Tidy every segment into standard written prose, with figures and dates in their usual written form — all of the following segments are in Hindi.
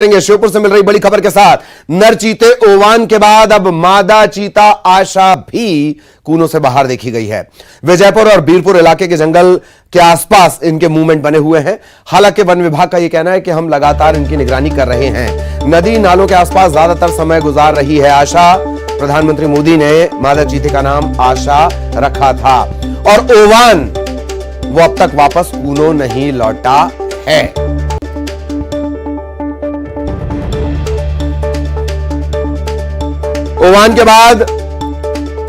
श्योपुर से मिल रही बड़ी खबर के साथ नर चीते ओवान के बाद अब मादा चीता आशा भी कूनों से बाहर देखी गई है। विजयपुर और बीरपुर इलाके के जंगल के आसपास इनके मूवमेंट बने हुए हैं। हालांकि वन विभाग का यह कहना है कि हम लगातार इनकी निगरानी कर रहे हैं। नदी नालों के आसपास ज्यादातर समय गुजार रही है आशा। प्रधानमंत्री मोदी ने मादा चीते का नाम आशा रखा था और ओवान वो अब तक वापस कूनों नहीं लौटा है। ओवान के बाद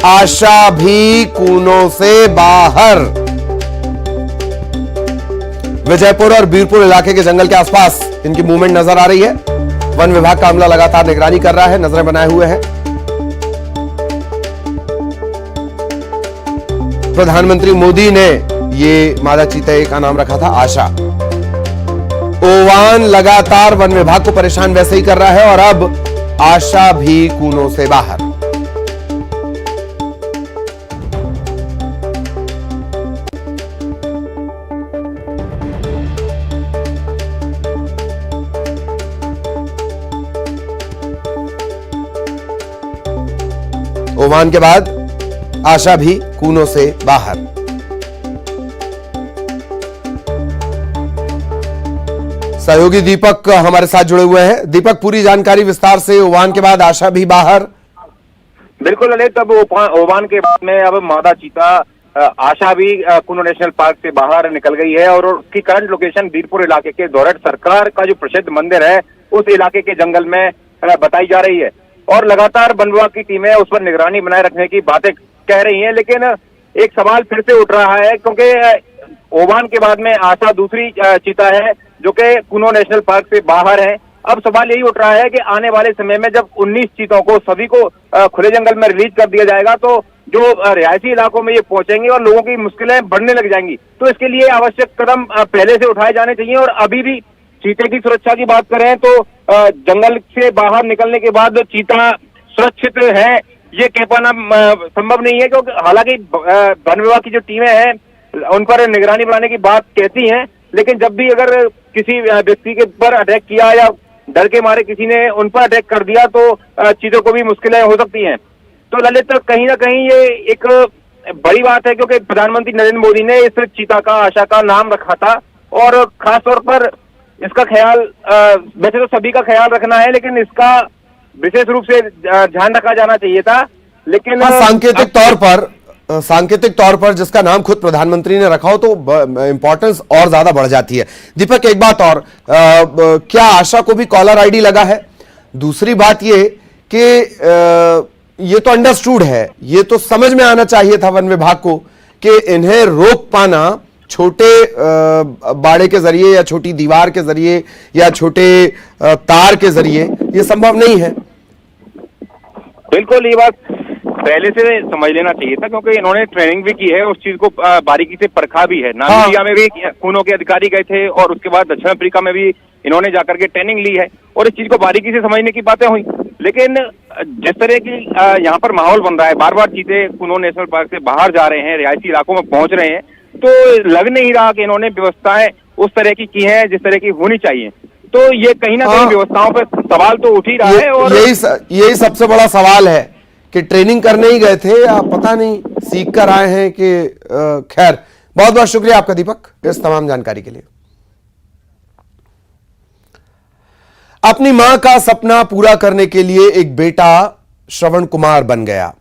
आशा भी कूनों से बाहर। विजयपुर और बीरपुर इलाके के जंगल के आसपास इनकी मूवमेंट नजर आ रही है। वन विभाग का अमला लगातार निगरानी कर रहा है, नजरें बनाए हुए हैं। प्रधानमंत्री मोदी ने ये मादा चीते का नाम रखा था आशा। ओवान लगातार वन विभाग को परेशान वैसे ही कर रहा है और अब आशा भी कूनों से बाहर। ओवान के बाद आशा भी कूनों से बाहर। सहयोगी दीपक हमारे साथ जुड़े हुए हैं। दीपक, पूरी जानकारी विस्तार से। ओवान के बाद आशा भी बाहर। बिल्कुल ललित, अब ओवान के बाद में अब मादा चीता आशा भी कूनो नेशनल पार्क से बाहर निकल गई है और उसकी करंट लोकेशन बीरपुर इलाके के दौरट सरकार का जो प्रसिद्ध मंदिर है उस इलाके के जंगल में बताई जा रही है और लगातार वन विभाग की टीमें उस पर निगरानी बनाए रखने की बातें कह रही हैं। लेकिन एक सवाल फिर से उठ रहा है क्योंकि ओवान के बाद में आशा दूसरी चीता है जो कि कूनो नेशनल पार्क से बाहर है। अब सवाल यही उठ रहा है कि आने वाले समय में जब 19 चीतों को सभी को खुले जंगल में रिलीज कर दिया जाएगा तो जो रिहायशी इलाकों में ये पहुंचेंगे और लोगों की मुश्किलें बढ़ने लग जाएंगी। तो इसके लिए आवश्यक कदम पहले से उठाए जाने चाहिए। और अभी भी चीते की सुरक्षा की बात करें तो जंगल से बाहर निकलने के बाद चीता सुरक्षित है ये कह पाना संभव नहीं है, क्योंकि हालांकि वन विभाग की जो टीमें हैं उन पर निगरानी बनाने की बात कहती हैं, लेकिन जब भी अगर किसी व्यक्ति के ऊपर अटैक किया या डर के मारे किसी ने उन पर अटैक कर दिया तो चीतों को भी मुश्किलें हो सकती हैं। तो ललित, कहीं ना कहीं ये एक बड़ी बात है क्योंकि प्रधानमंत्री नरेंद्र मोदी ने इस चीता का आशा का नाम रखा था और खास तौर पर इसका ख्याल वैसे तो सभी का ख्याल रखना है लेकिन इसका विशेष रूप से ध्यान रखा जाना चाहिए था। लेकिन सांकेतिक तौर पर जिसका नाम खुद प्रधानमंत्री ने रखा हो तो इंपॉर्टेंस और ज्यादा बढ़ जाती है। दीपक, एक बात और, क्या आशा को भी कॉलर आईडी लगा है? दूसरी बात ये कि ये तो अंडरस्टूड है, ये तो समझ में आना चाहिए था वन विभाग को कि इन्हें रोक पाना छोटे बाड़े के जरिए या छोटी दीवार के जरिए या छोटे तार के जरिए ये संभव नहीं है। बिल्कुल, ये बात पहले से समझ लेना चाहिए था क्योंकि इन्होंने ट्रेनिंग भी की है, उस चीज को बारीकी से परखा भी है। नामीबिया में भी कूनों के अधिकारी गए थे और उसके बाद दक्षिण अफ्रीका में भी इन्होंने जाकर के ट्रेनिंग ली है और इस चीज को बारीकी से समझने की बातें हुई। लेकिन जिस तरह की यहाँ पर माहौल बन रहा है, बार बार चीते कूनो नेशनल पार्क से बाहर जा रहे हैं, रिहायशी इलाकों में पहुंच रहे हैं, तो लग नहीं रहा कि इन्होंने व्यवस्थाएं उस तरह की हैं जिस तरह की होनी चाहिए। तो ये कहीं ना कहीं व्यवस्थाओं पर सवाल तो उठ ही रहा है और यही सबसे बड़ा सवाल है कि ट्रेनिंग करने ही गए थे या पता नहीं सीख कर आए हैं कि खैर। बहुत बहुत शुक्रिया आपका दीपक इस तमाम जानकारी के लिए। अपनी मां का सपना पूरा करने के लिए एक बेटा श्रवण कुमार बन गया।